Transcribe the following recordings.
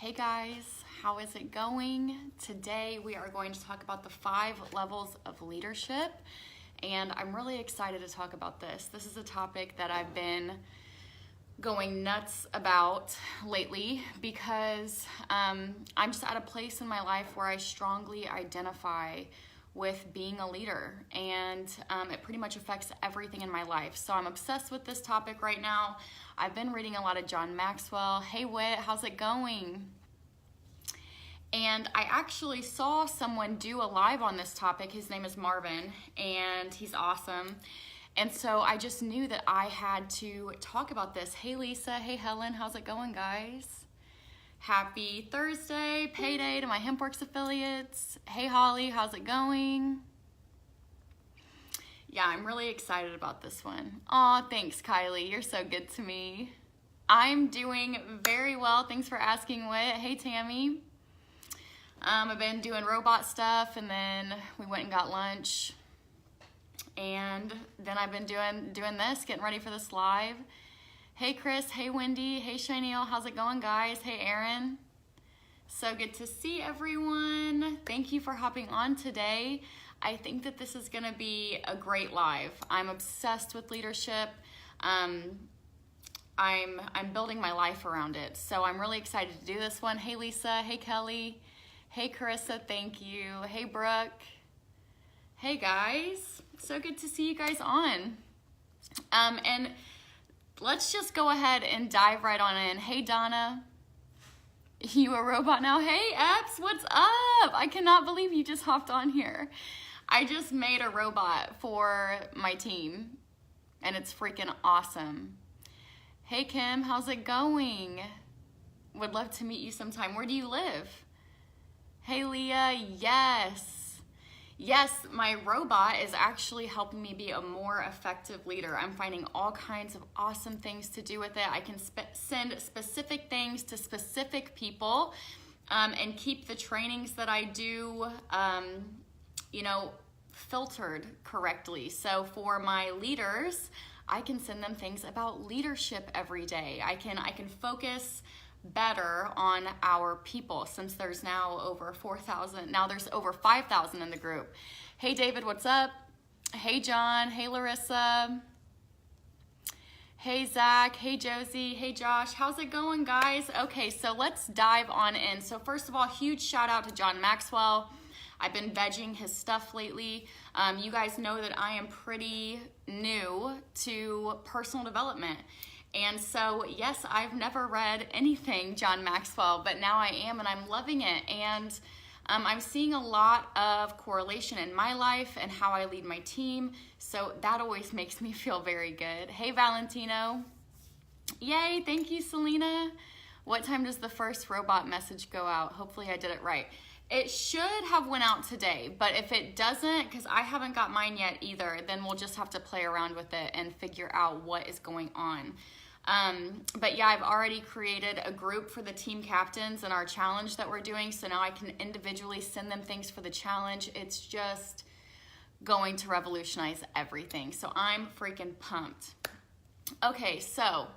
Hey guys, how is it going? Today we are going to talk about the 5 levels of leadership, and I'm really excited to talk about this. This is a topic that I've been going nuts about lately because I'm just at a place in my life where I strongly identify with being a leader, and it pretty much affects everything in my life. So I'm obsessed with this topic right now. I've been reading a lot of John Maxwell. Hey Wit, how's it going? And I actually saw someone do a live on this topic. His name is Marvin, and he's awesome. And so I just knew that I had to talk about this. Hey Lisa, hey Helen, how's it going, guys? Happy Thursday, payday to my HempWorks affiliates. Hey Holly, how's it going? Yeah, I'm really excited about this one. Aw, thanks Kylie, you're so good to me. I'm doing very well, thanks for asking, Wit. Hey Tammy. I've been doing robot stuff, and then we went and got lunch. And then I've been doing this, getting ready for this live. Hey Chris, hey Wendy, hey Shaniel, how's it going, guys? Hey Aaron. So good to see everyone. Thank you for hopping on today. I think that this is gonna be a great live. I'm obsessed with leadership. I'm building my life around it. So I'm really excited to do this one. Hey Lisa, hey Kelly, hey Carissa, thank you. Hey Brooke. Hey guys, so good to see you guys on. And let's just go ahead and dive right on in. Hey Donna, you a robot now? Hey Epps, what's up? I cannot believe you just hopped on here. I just made a robot for my team, and it's freaking awesome. Hey Kim, how's it going? Would love to meet you sometime. Where do you live? Hey Leah, yes. Yes, my robot is actually helping me be a more effective leader. I'm finding all kinds of awesome things to do with it. I can send specific things to specific people and keep the trainings that I do, filtered correctly. So for my leaders, I can send them things about leadership every day. I can focus better on our people, since there's now over 4,000. Now there's over 5,000 in the group. Hey David, what's up? Hey John, hey Larissa. Hey Zach, hey Josie, hey Josh, how's it going, guys? Okay, so let's dive on in. So first of all, huge shout out to John Maxwell. I've been vegging his stuff lately. You guys know that I am pretty new to personal development. And so, yes, I've never read anything John Maxwell, but now I am, and I'm loving it. And I'm seeing a lot of correlation in my life and how I lead my team. So that always makes me feel very good. Hey, Valentino. Yay, thank you, Selena. What time does the first robot message go out? Hopefully I did it right. It should have went out today, but if it doesn't, because I haven't got mine yet either, then we'll just have to play around with it and figure out what is going on. But yeah, I've already created a group for the team captains and our challenge that we're doing, so now I can individually send them things for the challenge. It's just going to revolutionize everything, so I'm freaking pumped. Okay, so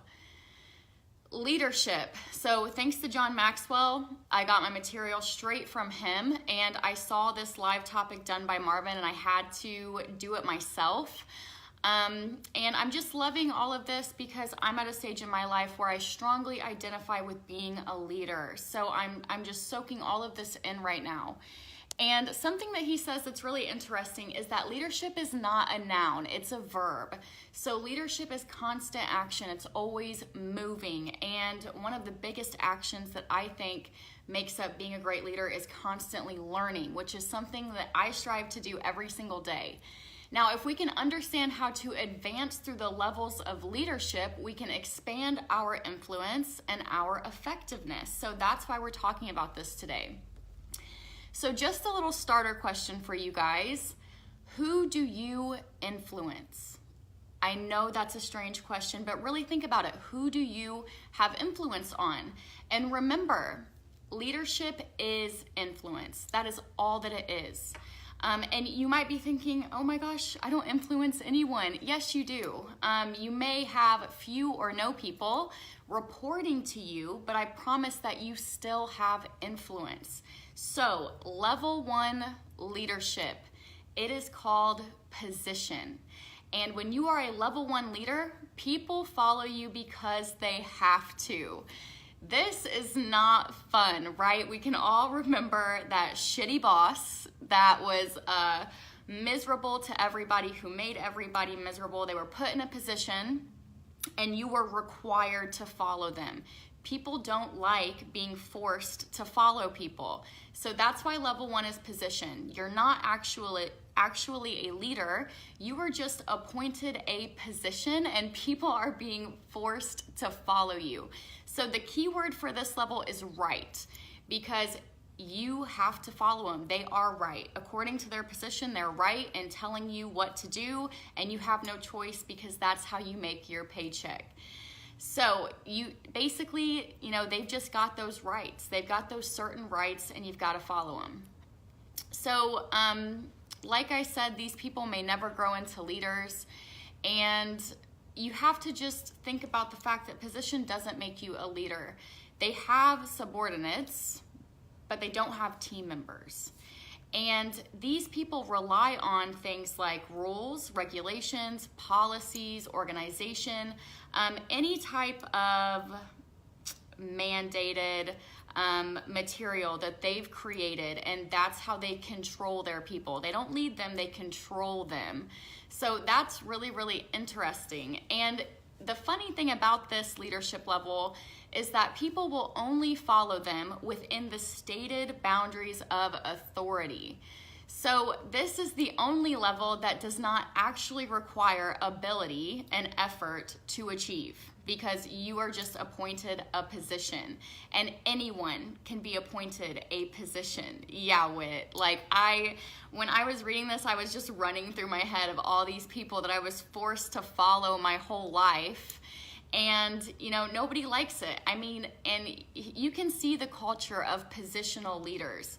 leadership. So thanks to John Maxwell, I got my material straight from him, and I saw this live topic done by Marvin, and I had to do it myself. And I'm just loving all of this because I'm at a stage in my life where I strongly identify with being a leader. So I'm just soaking all of this in right now. And something that he says that's really interesting is that leadership is not a noun, it's a verb. So leadership is constant action, it's always moving. And one of the biggest actions that I think makes up being a great leader is constantly learning, which is something that I strive to do every single day. Now, if we can understand how to advance through the levels of leadership, we can expand our influence and our effectiveness. So that's why we're talking about this today. So just a little starter question for you guys. Who do you influence? I know that's a strange question, but really think about it. Who do you have influence on? And remember, leadership is influence. That is all that it is. And you might be thinking, oh my gosh, I don't influence anyone. Yes, you do. You may have few or no people reporting to you, but I promise that you still have influence. So level 1 leadership, it is called position. And when you are a level 1 leader, people follow you because they have to. This is not fun, right? We can all remember that shitty boss that was miserable to everybody, who made everybody miserable. They were put in a position and you were required to follow them. People don't like being forced to follow people. So that's why level 1 is position. You're not actually a leader. You were just appointed a position and people are being forced to follow you. So the key word for this level is right, because you have to follow them. They are right. According to their position, they're right in telling you what to do, and you have no choice because that's how you make your paycheck. So you basically, they've just got those rights. They've got those certain rights and you've got to follow them. So like I said, these people may never grow into leaders, and you have to just think about the fact that position doesn't make you a leader. They have subordinates, but they don't have team members. And these people rely on things like rules, regulations, policies, organization, any type of mandated material that they've created, and that's how they control their people. They don't lead them, they control them. So that's really, really interesting. And the funny thing about this leadership level is that people will only follow them within the stated boundaries of authority. So this is the only level that does not actually require ability and effort to achieve, because you are just appointed a position, and anyone can be appointed a position. Yeah, Wit. When I was reading this, I was just running through my head of all these people that I was forced to follow my whole life. And, nobody likes it. And you can see the culture of positional leaders.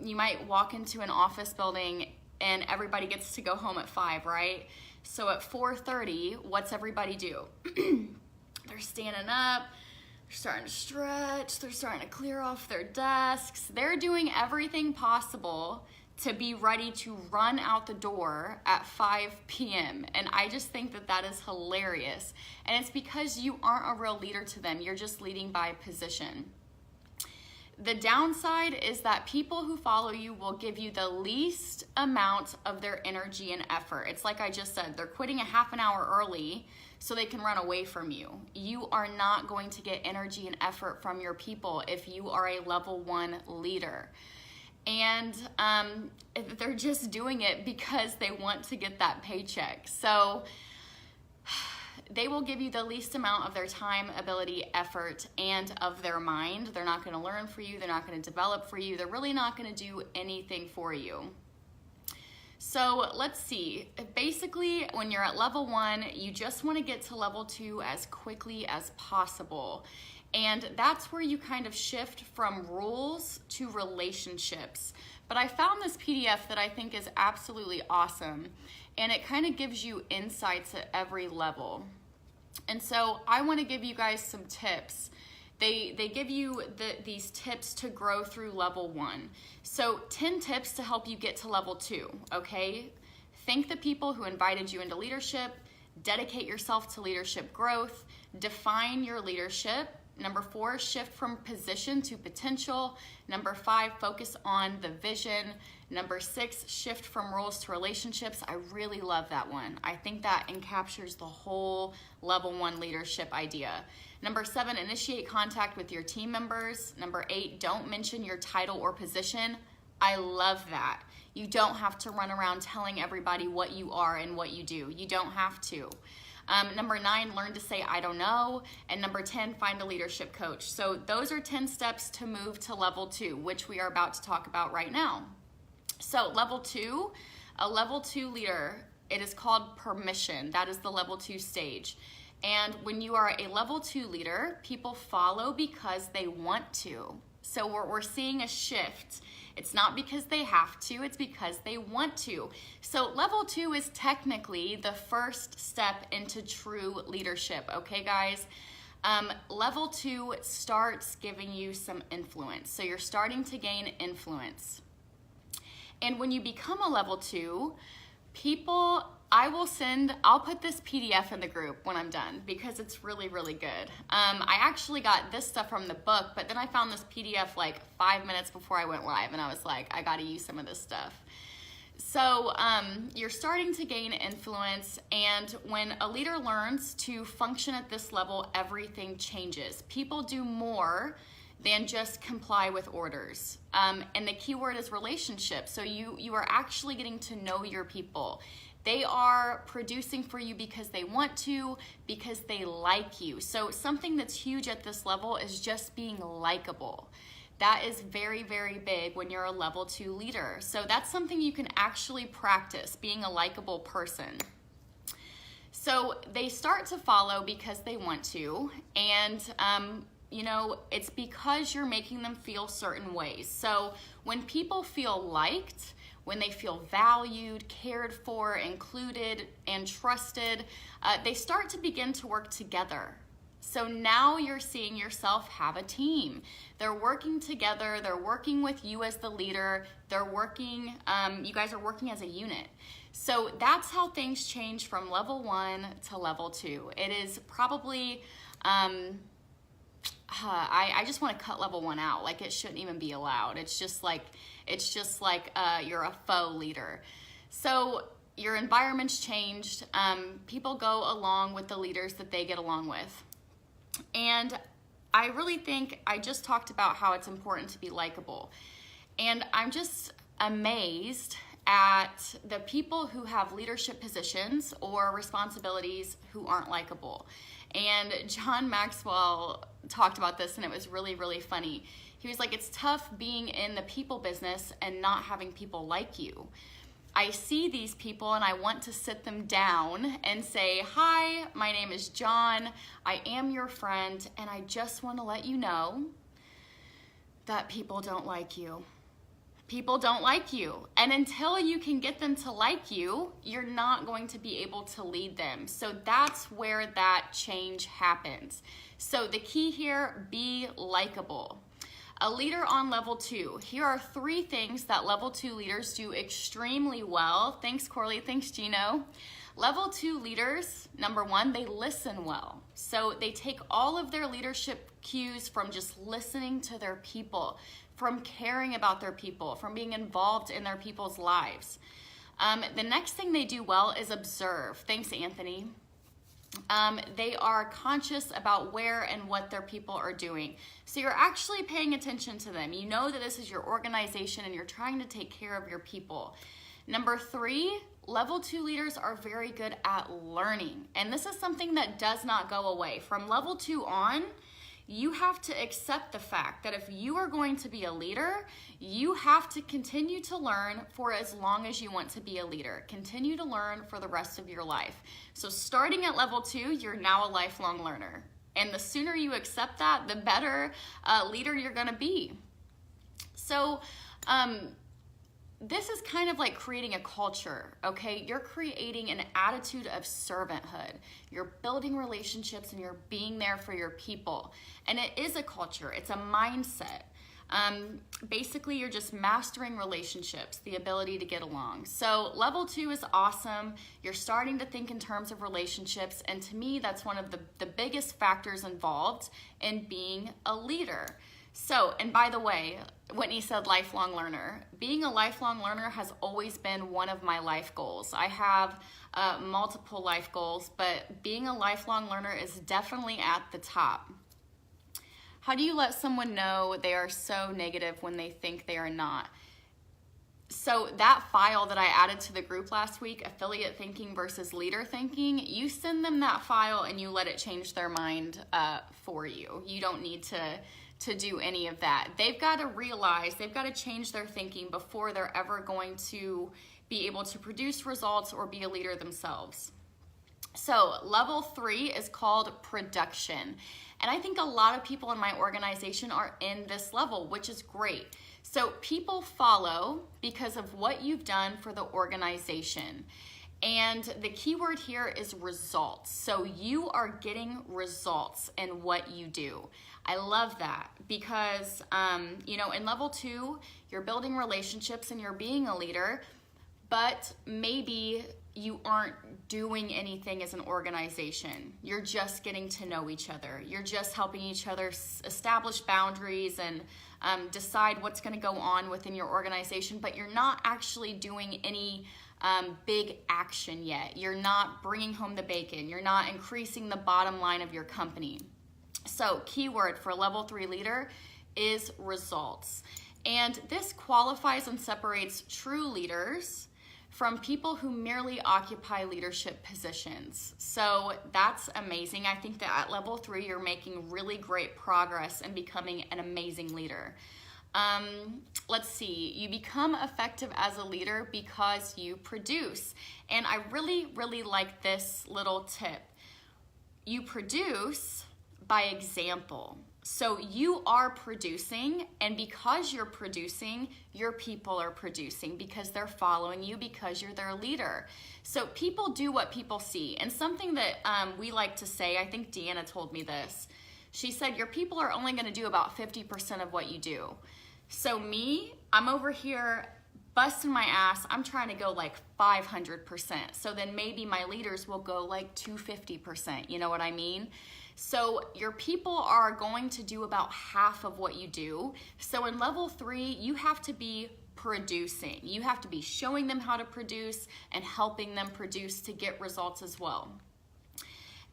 You might walk into an office building and everybody gets to go home at 5, right? So at 4:30, what's everybody do? They're standing up, they're starting to stretch, they're starting to clear off their desks. They're doing everything possible to be ready to run out the door at 5 p.m. And I just think that that is hilarious. And it's because you aren't a real leader to them. You're just leading by position. The downside is that people who follow you will give you the least amount of their energy and effort. It's like I just said, they're quitting a half an hour early so they can run away from you. You are not going to get energy and effort from your people if you are a level 1 leader. And they're just doing it because they want to get that paycheck. So they will give you the least amount of their time, ability, effort, and of their mind. They're not going to learn for you. They're not going to develop for you. They're really not going to do anything for you. So let's see. Basically, when you're at level 1, you just want to get to level 2 as quickly as possible. And that's where you kind of shift from rules to relationships. But I found this PDF that I think is absolutely awesome, and it kind of gives you insights at every level. And so I want to give you guys some tips. They give you these tips to grow through level 1. So 10 tips to help you get to level 2, okay? Thank the people who invited you into leadership. Dedicate yourself to leadership growth. Define your leadership. Number 4, shift from position to potential. Number 5, focus on the vision. Number 6, shift from roles to relationships. I really love that one. I think that encaptures the whole level 1 leadership idea. Number 7, initiate contact with your team members. Number 8, don't mention your title or position. I love that. You don't have to run around telling everybody what you are and what you do. You don't have to. Number 9, learn to say, I don't know. And number 10, find a leadership coach. So those are 10 steps to move to level 2, which we are about to talk about right now. So level 2, a level 2 leader, it is called permission. That is the level 2 stage. And when you are a level 2 leader, people follow because they want to. So we're seeing a shift. It's not because they have to, it's because they want to. So level 2 is technically the first step into true leadership, okay guys? Level 2 starts giving you some influence. So you're starting to gain influence. And when you become a level 2, people, I'll put this PDF in the group when I'm done because it's really, really good. I actually got this stuff from the book, but then I found this PDF like 5 minutes before I went live, and I was like, I gotta use some of this stuff. So you're starting to gain influence, and when a leader learns to function at this level, everything changes. People do more than just comply with orders. And the key word is relationship. So you are actually getting to know your people. They are producing for you because they want to, because they like you. So something that's huge at this level is just being likable. That is very, very big when you're a level 2 leader. So that's something you can actually practice, being a likable person. So they start to follow because they want to, and you know, it's because you're making them feel certain ways. So when people feel liked, when they feel valued, cared for, included, and trusted, they start to begin to work together. So now you're seeing yourself have a team. They're working together, they're working with you as the leader, they're working, you guys are working as a unit. So that's how things change from level 1 to level 2. It is probably, I just want to cut level 1 out. Like, it shouldn't even be allowed. It's just like you're a faux leader. So your environment's changed. People go along with the leaders that they get along with. And I really think I just talked about how it's important to be likable. And I'm just amazed at the people who have leadership positions or responsibilities who aren't likable. And John Maxwell talked about this, and it was really, really funny. He was like, it's tough being in the people business and not having people like you. I see these people and I want to sit them down and say, hi, my name is John. I am your friend, and I just want to let you know that people don't like you. People don't like you. And until you can get them to like you, you're not going to be able to lead them. So that's where that change happens. So the key here, be likable. A leader on level 2. Here are 3 things that level 2 leaders do extremely well. Thanks, Corley. Thanks, Gino. Level 2 leaders, number 1, they listen well. So they take all of their leadership cues from just listening to their people, from caring about their people, from being involved in their people's lives. The next thing they do well is observe. Thanks, Anthony. They are conscious about where and what their people are doing. So you're actually paying attention to them. You know that this is your organization and you're trying to take care of your people. Number 3, level 2 leaders are very good at learning. And this is something that does not go away. From level 2 on, you have to accept the fact that if you are going to be a leader, you have to continue to learn for as long as you want to be a leader. Continue to learn for the rest of your life. So starting at level 2, you're now a lifelong learner. And the sooner you accept that, the better leader you're gonna be. So this is kind of like creating a culture, okay? You're creating an attitude of servanthood. You're building relationships and you're being there for your people. And it is a culture, it's a mindset. Basically, you're just mastering relationships, the ability to get along. So level 2 is awesome. You're starting to think in terms of relationships. And to me, that's one of the biggest factors involved in being a leader. So, and by the way, Whitney said lifelong learner. Being a lifelong learner has always been one of my life goals. I have multiple life goals, but being a lifelong learner is definitely at the top. How do you let someone know they are so negative when they think they are not? So that file that I added to the group last week, affiliate thinking versus leader thinking, you send them that file and you let it change their mind for you. You don't need to do any of that. They've got to realize, they've got to change their thinking before they're ever going to be able to produce results or be a leader themselves. So level 3 is called production. And I think a lot of people in my organization are in this level, which is great. So people follow because of what you've done for the organization. And the key word here is results. So you are getting results in what you do. I love that because, you know, in level 2, you're building relationships and you're being a leader, but maybe you aren't doing anything as an organization. You're just getting to know each other. You're just helping each other establish boundaries and decide what's going to go on within your organization, but you're not actually doing any big action yet. You're not bringing home the bacon. You're not increasing the bottom line of your company. So keyword for level 3 leader is results. And this qualifies and separates true leaders from people who merely occupy leadership positions. So that's amazing. I think that at level 3, you're making really great progress in becoming an amazing leader. Let's see, you become effective as a leader because you produce. And I really, really like this little tip. You produce by example. So you are producing, and because you're producing, your people are producing because they're following you, because you're their leader. So people do what people see. And something that we like to say, I think Deanna told me this, she said, your people are only going to do about 50% of what you do. So me, I'm over here busting my ass. I'm trying to go like 500%. So then maybe my leaders will go like 250%. You know what I mean? So your people are going to do about half of what you do. So in level 3, you have to be producing. You have to be showing them how to produce and helping them produce to get results as well.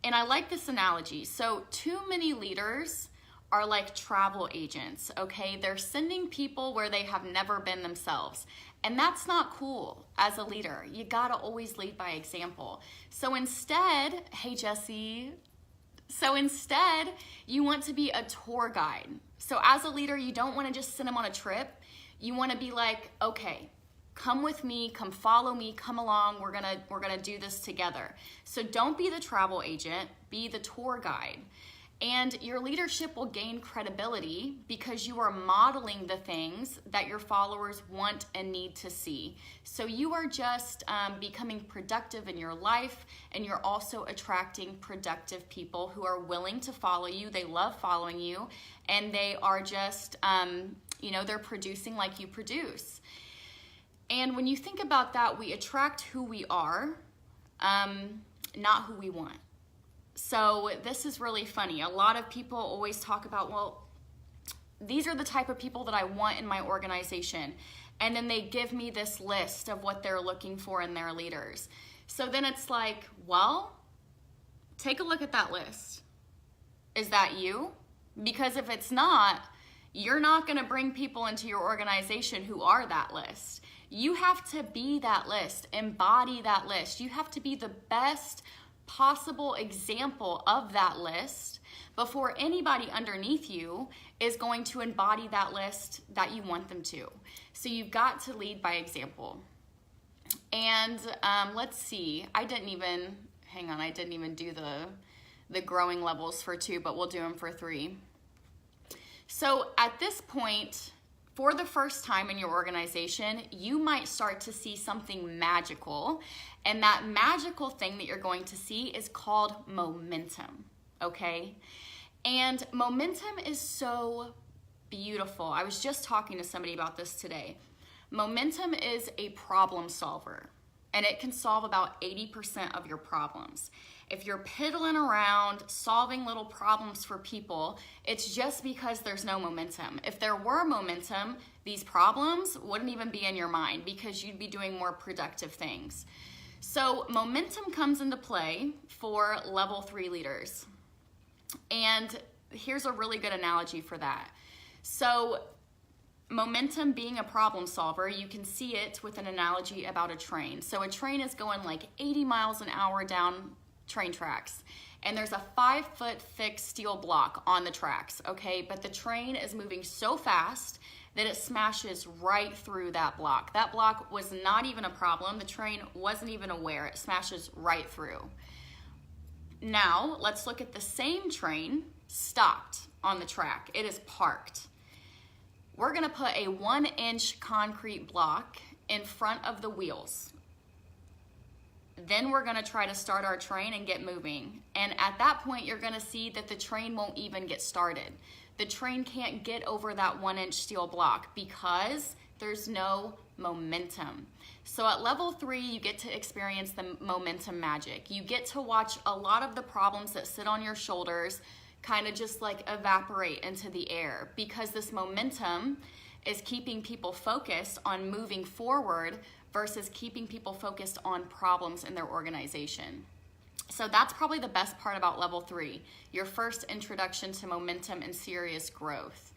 And I like this analogy. So too many leaders are like travel agents, okay? They're sending people where they have never been themselves. And that's not cool as a leader. You gotta always lead by example. So instead, hey Jesse, you want to be a tour guide. So as a leader, you don't want to just send them on a trip. You want to be like, okay, come with me, come follow me, come along. We're gonna do this together. So don't be the travel agent, be the tour guide. And your leadership will gain credibility because you are modeling the things that your followers want and need to see. So you are just becoming productive in your life, and you're also attracting productive people who are willing to follow you. They love following you, and they are just, you know, they're producing like you produce. And when you think about that, we attract who we are, not who we want. So this is really funny. A lot of people always talk about, well, these are the type of people that I want in my organization. And then they give me this list of what they're looking for in their leaders. So then it's like, well, take a look at that list. Is that you? Because if it's not, you're not going to bring people into your organization who are that list. You have to be that list, embody that list. You have to be the best possible example of that list before anybody underneath you is going to embody that list that you want them to. So you've got to lead by example. And let's see, I didn't even do the growing levels for 2, but we'll do them for 3. So at this point, for the first time in your organization, you might start to see something magical, and that magical thing that you're going to see is called momentum, okay? And momentum is so beautiful. I was just talking to somebody about this today. Momentum is a problem solver, and it can solve about 80% of your problems. If you're piddling around solving little problems for people, it's just because there's no momentum. If there were momentum, these problems wouldn't even be in your mind because you'd be doing more productive things. So momentum comes into play for level 3 leaders. And here's a really good analogy for that. So momentum being a problem solver, you can see it with an analogy about a train. So a train is going like 80 miles an hour down train tracks, and there's a 5-foot thick steel block on the tracks, okay? But the train is moving so fast that it smashes right through that block. That block was not even a problem. The train wasn't even aware. It smashes right through. Now, let's look at the same train stopped on the track. It is parked. We're gonna put a 1-inch concrete block in front of the wheels. Then we're gonna try to start our train and get moving. And at that point, you're gonna see that the train won't even get started. The train can't get over that 1-inch steel block because there's no momentum. So at level 3, you get to experience the momentum magic. You get to watch a lot of the problems that sit on your shoulders kind of just like evaporate into the air, because this momentum is keeping people focused on moving forward versus keeping people focused on problems in their organization. So that's probably the best part about level 3, your first introduction to momentum and serious growth.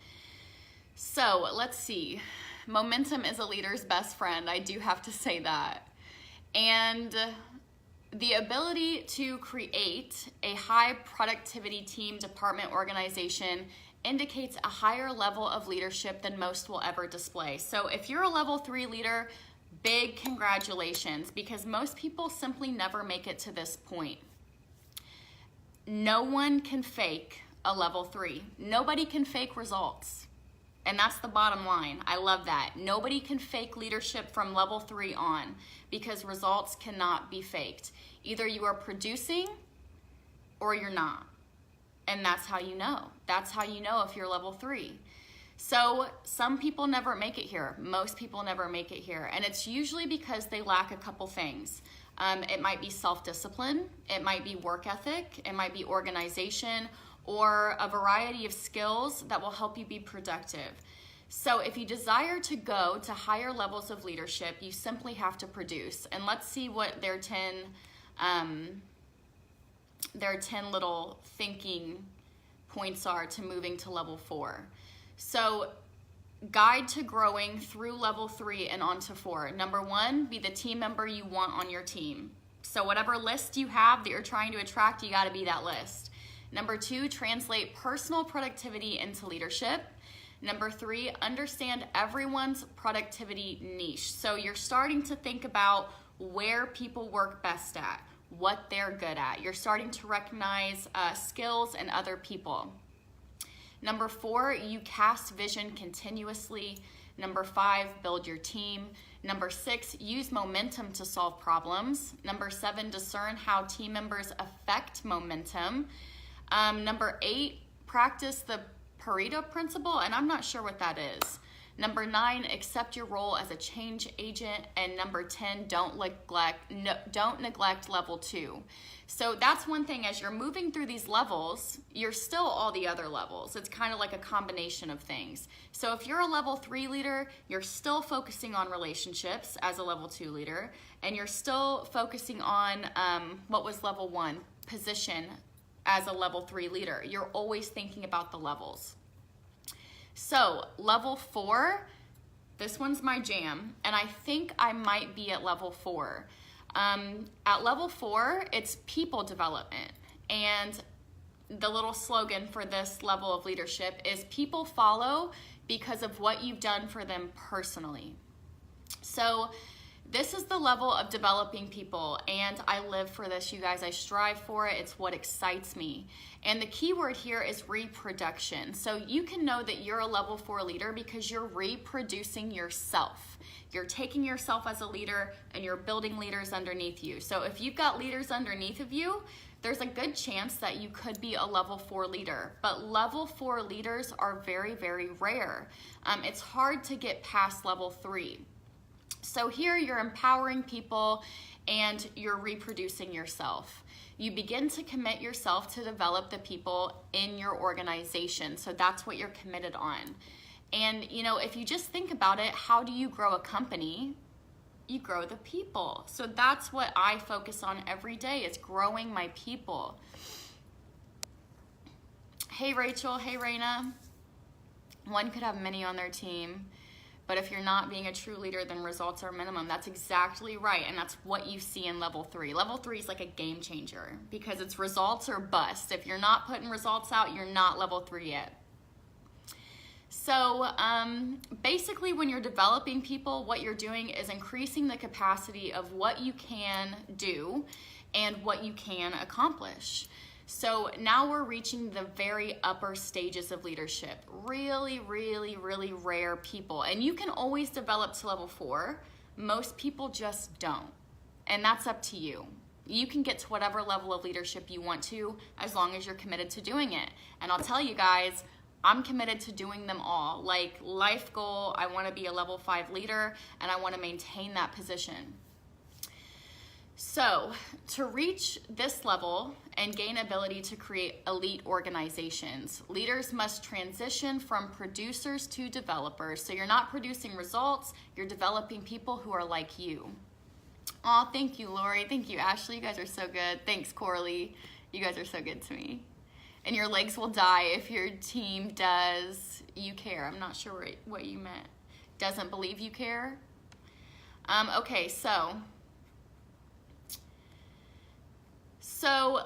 So let's see. Momentum is a leader's best friend. I do have to say that. And the ability to create a high productivity team, department, organization indicates a higher level of leadership than most will ever display. So if you're a level 3 leader, big congratulations, because most people simply never make it to this point. No one can fake a level 3. Nobody can fake results. And that's the bottom line. I love that. Nobody can fake leadership from level 3 on, because results cannot be faked. Either you are producing or you're not. And that's how you know. That's how you know if you're level 3. So some people never make it here. Most people never make it here. And it's usually because they lack a couple things. It might be self-discipline. It might be work ethic. It might be organization, or a variety of skills that will help you be productive. So if you desire to go to higher levels of leadership, you simply have to produce. And let's see what their 10 little thinking points are to moving to level 4. So guide to growing through level 3 and on to 4. Number 1, be the team member you want on your team. So whatever list you have that you're trying to attract, you gotta be that list. Number 2, translate personal productivity into leadership. Number 3, understand everyone's productivity niche. So you're starting to think about where people work best at, what they're good at. You're starting to recognize skills in other people. Number 4, you cast vision continuously. Number 5, build your team. Number 6, use momentum to solve problems. Number 7, discern how team members affect momentum. Number 8, practice the Pareto principle, and I'm not sure what that is. Number 9, accept your role as a change agent. And number 10, don't neglect level 2. So that's one thing, as you're moving through these levels, you're still all the other levels. It's kind of like a combination of things. So if you're a level 3 leader, you're still focusing on relationships as a level 2 leader, and you're still focusing on what was level 1, position, as a level 3 leader. You're always thinking about the levels. So level 4, this one's my jam, and I think I might be at level 4. At level 4, it's people development, and the little slogan for this level of leadership is people follow because of what you've done for them personally. So this is the level of developing people, and I live for this, you guys. I strive for it. It's what excites me. And the key word here is reproduction. So you can know that you're a level 4 leader because you're reproducing yourself. You're taking yourself as a leader and you're building leaders underneath you. So if you've got leaders underneath of you, there's a good chance that you could be a level 4 leader. But level 4 leaders are very, very rare. It's hard to get past level 3. So here you're empowering people and you're reproducing yourself. You begin to commit yourself to develop the people in your organization. So that's what you're committed on. And you know, if you just think about it, how do you grow a company? You grow the people. So that's what I focus on every day, is growing my people. Hey Rachel, hey Raina. One could have many on their team. But if you're not being a true leader, then results are minimum. That's exactly right. And that's what you see in level 3. Level 3 is like a game changer because it's results or bust. If you're not putting results out, you're not level 3 yet. So basically when you're developing people, what you're doing is increasing the capacity of what you can do and what you can accomplish. So now we're reaching the very upper stages of leadership. Really, really, really rare people. And you can always develop to level 4. Most people just don't. And that's up to you. You can get to whatever level of leadership you want to, as long as you're committed to doing it. And I'll tell you guys, I'm committed to doing them all. Like life goal, I want to be a level 5 leader, and I want to maintain that position. So to reach this level and gain ability to create elite organizations, leaders must transition from producers to developers. So you're not producing results, you're developing people who are like you. Aw, thank you, Lori. Thank you, Ashley. You guys are so good. Thanks, Corley. You guys are so good to me. And your legs will die if your team does you care. I'm not sure what you meant. Doesn't believe you care? Okay, so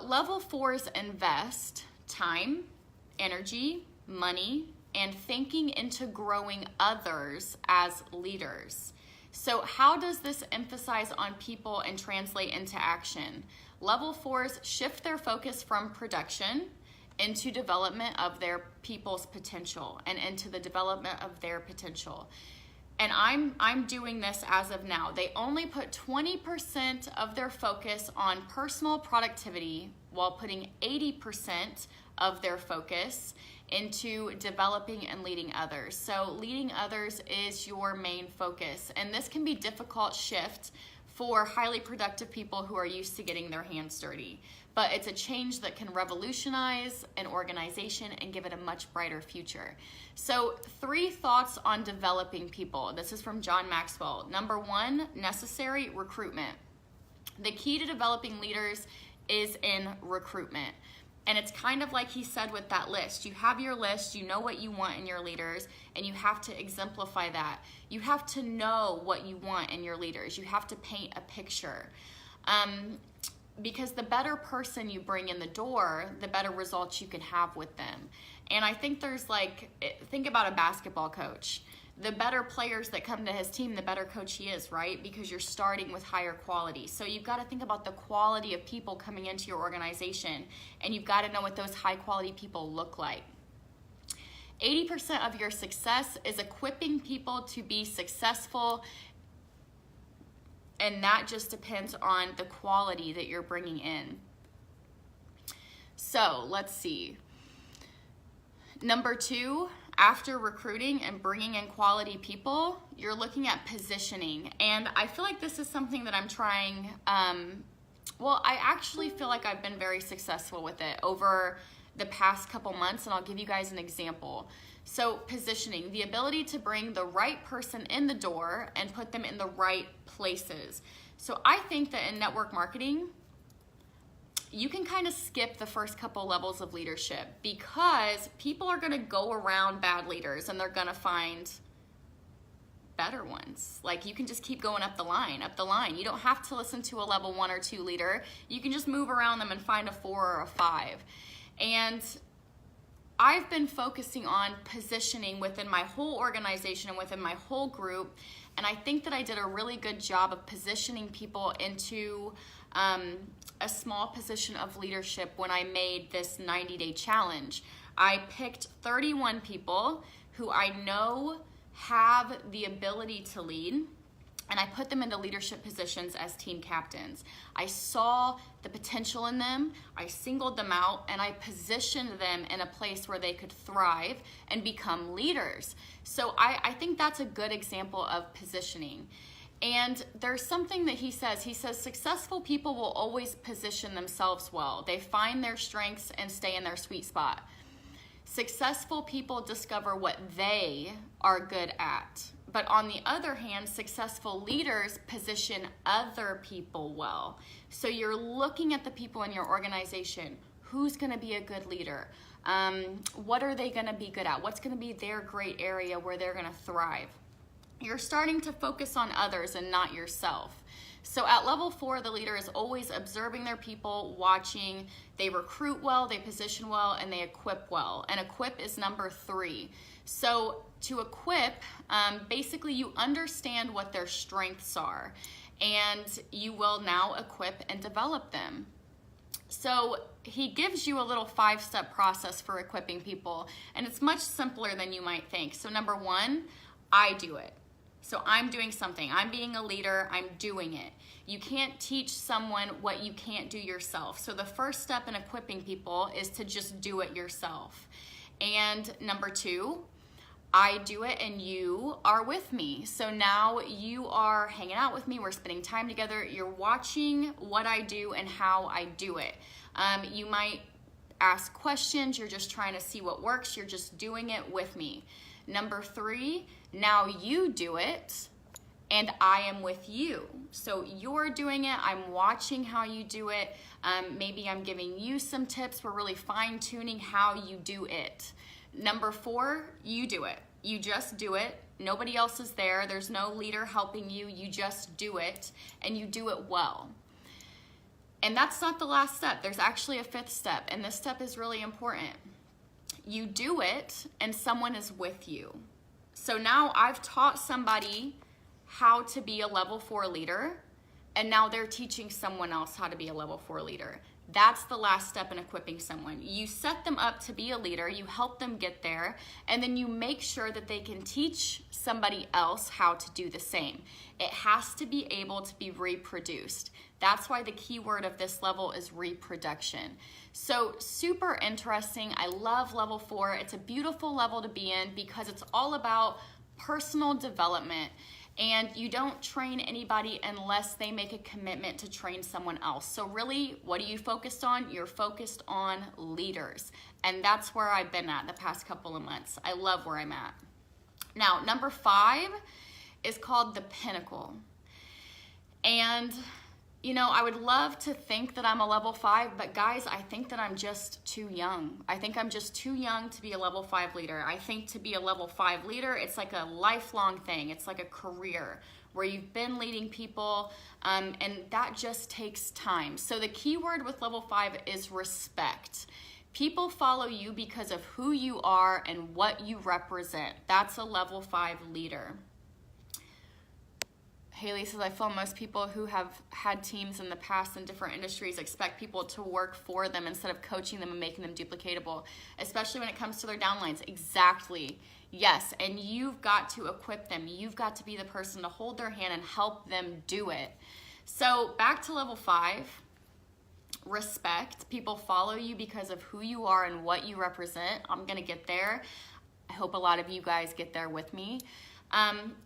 level 4s invest time, energy, money, and thinking into growing others as leaders. So how does this emphasize on people and translate into action? Level 4s shift their focus from production into development of their people's potential and into the development of their potential. And I'm doing this as of now. They only put 20% of their focus on personal productivity while putting 80% of their focus into developing and leading others. So leading others is your main focus. And this can be a difficult shift for highly productive people who are used to getting their hands dirty. But it's a change that can revolutionize an organization and give it a much brighter future. So 3 thoughts on developing people. This is from John Maxwell. Number 1, necessary recruitment. The key to developing leaders is in recruitment. And it's kind of like he said with that list. You have your list, you know what you want in your leaders, and you have to exemplify that. You have to know what you want in your leaders. You have to paint a picture. Because the better person you bring in the door, the better results you can have with them. And I think there's think about a basketball coach. The better players that come to his team, the better coach he is, right? Because you're starting with higher quality. So you've got to think about the quality of people coming into your organization, and you've got to know what those high quality people look like. 80% of your success is equipping people to be successful, and that just depends on the quality that you're bringing in. So let's see. Number 2, after recruiting and bringing in quality people, you're looking at positioning. And I feel like this is something that I'm trying, I actually feel like I've been very successful with it over the past couple months, and I'll give you guys an example. So positioning, the ability to bring the right person in the door and put them in the right places. So I think that in network marketing, you can kind of skip the first couple levels of leadership because people are going to go around bad leaders and they're going to find better ones. Like you can just keep going up the line. You don't have to listen to a level 1 or 2 leader. You can just move around them and find a 4 or a 5. And I've been focusing on positioning within my whole organization and within my whole group. And I think that I did a really good job of positioning people into a small position of leadership when I made this 90-day challenge. I picked 31 people who I know have the ability to lead, and I put them into leadership positions as team captains. I saw the potential in them, I singled them out, and I positioned them in a place where they could thrive and become leaders. So I think that's a good example of positioning. And there's something that he says, successful people will always position themselves well. They find their strengths and stay in their sweet spot. Successful people discover what they are good at. But on the other hand, successful leaders position other people well. So you're looking at the people in your organization. Who's going to be a good leader? What are they going to be good at? What's going to be their great area where they're going to thrive? You're starting to focus on others and not yourself. So at level 4, the leader is always observing their people, watching. They recruit well, they position well, and they equip well. And equip is number 3. So to equip, basically you understand what their strengths are, and you will now equip and develop them. So he gives you a little 5-step process for equipping people, and it's much simpler than you might think. So number 1, I do it. So I'm doing something. I'm being a leader. I'm doing it. You can't teach someone what you can't do yourself. So the first step in equipping people is to just do it yourself. And number 2, I do it and you are with me. So now you are hanging out with me. We're spending time together. You're watching what I do and how I do it. You might ask questions. You're just trying to see what works. You're just doing it with me. Number 3, now you do it and I am with you. So you're doing it. I'm watching how you do it. Maybe I'm giving you some tips. We're really fine-tuning how you do it. Number 4, you do it. You just do it. Nobody else is there. There's no leader helping you. You just do it, and you do it well. And that's not the last step. There's actually a 5th step, and this step is really important. You do it, and someone is with you. So now I've taught somebody how to be a level 4 leader, and now they're teaching someone else how to be a level 4 leader. That's the last step in equipping someone. You set them up to be a leader, you help them get there, and then you make sure that they can teach somebody else how to do the same. It has to be able to be reproduced. That's why the key word of this level is reproduction. So super interesting. I love level 4. It's a beautiful level to be in because it's all about personal development. And you don't train anybody unless they make a commitment to train someone else. So really, what are you focused on? You're focused on leaders. And that's where I've been at the past couple of months. I love where I'm at. Now, number 5 is called the pinnacle. And you know, I would love to think that I'm a level 5, but guys, I think that I'm just too young. I think I'm just too young to be a level 5 leader. I think to be a level 5 leader, it's like a lifelong thing. It's like a career where you've been leading people, and that just takes time. So the key word with level 5 is respect. People follow you because of who you are and what you represent. That's a level 5 leader. Haley says, I feel most people who have had teams in the past in different industries expect people to work for them instead of coaching them and making them duplicatable, especially when it comes to their downlines. Exactly. Yes, and you've got to equip them. You've got to be the person to hold their hand and help them do it. So back to level 5, respect. People follow you because of who you are and what you represent. I'm going to get there. I hope a lot of you guys get there with me.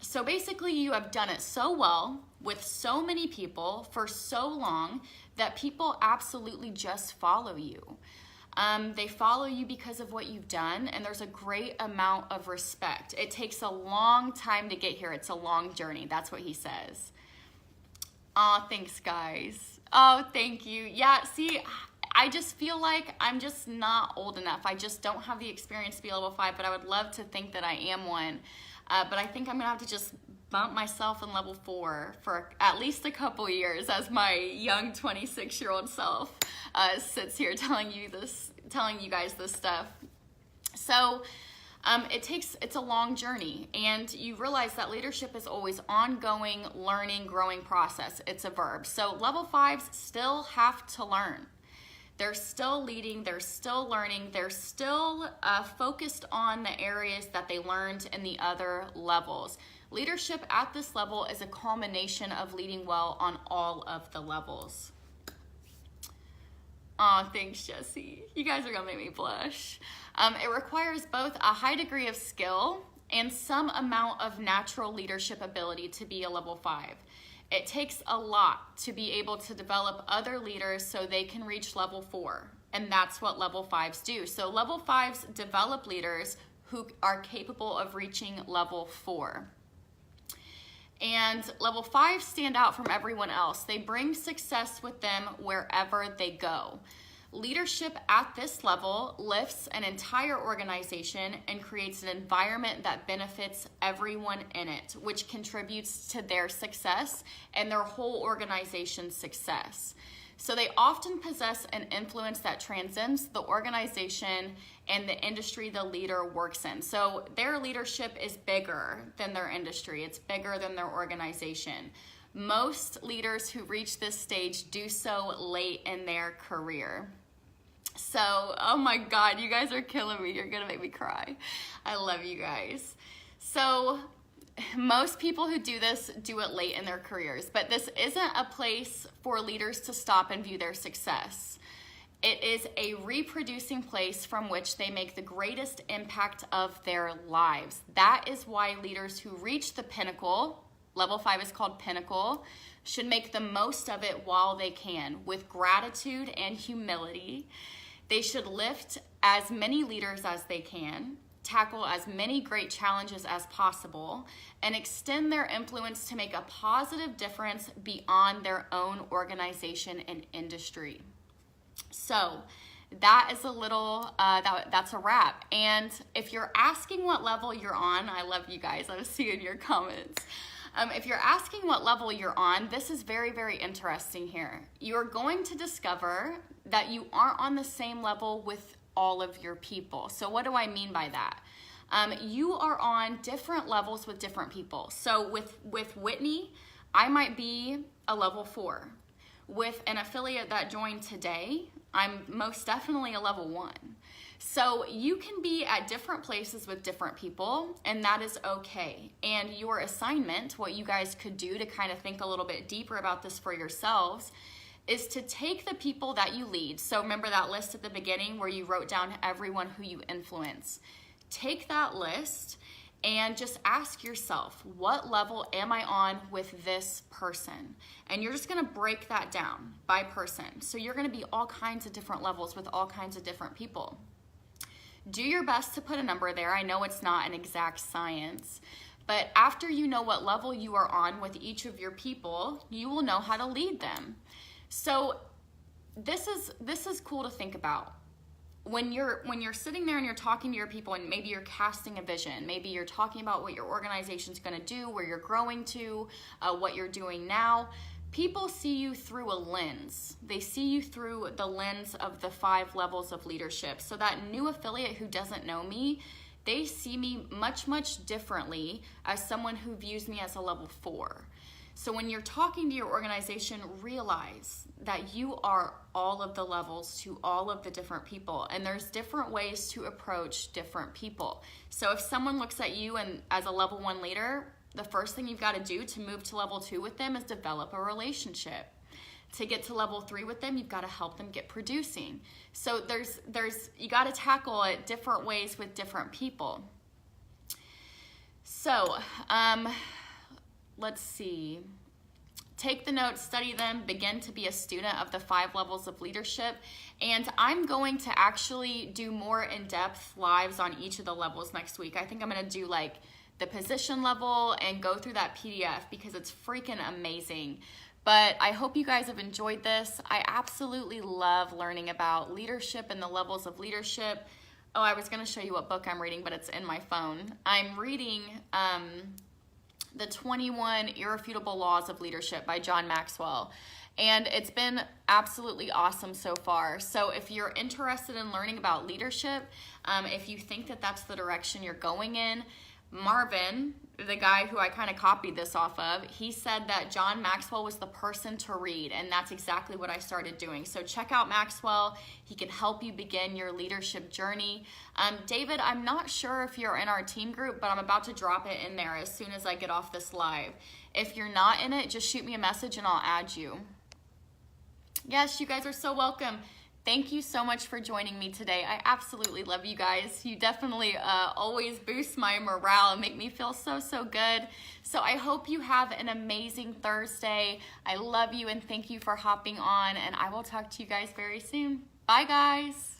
So basically you have done it so well with so many people for so long that people absolutely just follow you. They follow you because of what you've done, and there's a great amount of respect. It takes a long time to get here. It's a long journey. That's what he says. Aw, thanks guys. Oh, thank you. Yeah, see, I just feel like I'm just not old enough. I just don't have the experience to be level 5, but I would love to think that I am one. But I think I'm gonna have to just bump myself in level 4 for at least a couple years as my young 26-year-old self sits here telling you guys this stuff. So it's a long journey, and you realize that leadership is always ongoing, learning, growing process. It's a verb. So level 5s still have to learn. They're still leading, they're still learning, they're still focused on the areas that they learned in the other levels. Leadership at this level is a culmination of leading well on all of the levels. Aw, thanks, Jessie. You guys are gonna make me blush. It requires both a high degree of skill and some amount of natural leadership ability to be a level 5. It takes a lot to be able to develop other leaders so they can reach level 4. And that's what level 5s do. So level 5s develop leaders who are capable of reaching level 4. And level 5s stand out from everyone else. They bring success with them wherever they go. Leadership at this level lifts an entire organization and creates an environment that benefits everyone in it, which contributes to their success and their whole organization's success. So they often possess an influence that transcends the organization and the industry the leader works in. So their leadership is bigger than their industry. It's bigger than their organization. Most leaders who reach this stage do so late in their career. So, oh my God, you guys are killing me. You're gonna make me cry. I love you guys. So, most people who do this do it late in their careers, but this isn't a place for leaders to stop and view their success. It is a reproducing place from which they make the greatest impact of their lives. That is why leaders who reach the pinnacle, level 5 is called pinnacle, should make the most of it while they can, with gratitude and humility. They should lift as many leaders as they can, tackle as many great challenges as possible, and extend their influence to make a positive difference beyond their own organization and industry. So that is a little, that's a wrap. And if you're asking what level you're on, I love you guys, I'm seeing your comments. If you're asking what level you're on, this is very, very interesting here. You're going to discover that you aren't on the same level with all of your people. So what do I mean by that? You are on different levels with different people. So with Whitney, I might be a level 4. With an affiliate that joined today, I'm most definitely a level 1. So you can be at different places with different people, and that is okay. And your assignment, what you guys could do to kind of think a little bit deeper about this for yourselves, is to take the people that you lead. So remember that list at the beginning where you wrote down everyone who you influence. Take that list and just ask yourself, what level am I on with this person? And you're just gonna break that down by person. So you're gonna be all kinds of different levels with all kinds of different people. Do your best to put a number there. I know it's not an exact science, but after you know what level you are on with each of your people, you will know how to lead them. So this is cool to think about. When you're sitting there and you're talking to your people, and maybe you're casting a vision, maybe you're talking about what your organization's going to do, where you're growing to, what you're doing now, people see you through a lens. They see you through the lens of the 5 levels of leadership. So that new affiliate who doesn't know me, they see me much, much differently as someone who views me as a level 4. So when you're talking to your organization, realize that you are all of the levels to all of the different people, and there's different ways to approach different people. So if someone looks at you and as a level 1 leader, the first thing you've got to do to move to level 2 with them is develop a relationship. To get to level 3 with them, you've got to help them get producing. So you got to tackle it different ways with different people. So, let's see. Take the notes, study them, begin to be a student of the 5 levels of leadership. And I'm going to actually do more in-depth lives on each of the levels next week. I think I'm going to do like the position level and go through that PDF because it's freaking amazing. But I hope you guys have enjoyed this. I absolutely love learning about leadership and the levels of leadership. Oh, I was going to show you what book I'm reading, but it's in my phone. I'm reading The 21 Irrefutable Laws of Leadership by John Maxwell. And it's been absolutely awesome so far. So if you're interested in learning about leadership, if you think that that's the direction you're going in, Marvin, the guy who I kind of copied this off of, he said that John Maxwell was the person to read, and that's exactly what I started doing. So check out Maxwell. He can help you begin your leadership journey. David, I'm not sure if you're in our team group, but I'm about to drop it in there as soon as I get off this live. If you're not in it, just shoot me a message and I'll add you. Yes, you guys are so welcome. Thank you so much for joining me today. I absolutely love you guys. You definitely always boost my morale and make me feel so, so good. So I hope you have an amazing Thursday. I love you and thank you for hopping on, and I will talk to you guys very soon. Bye, guys.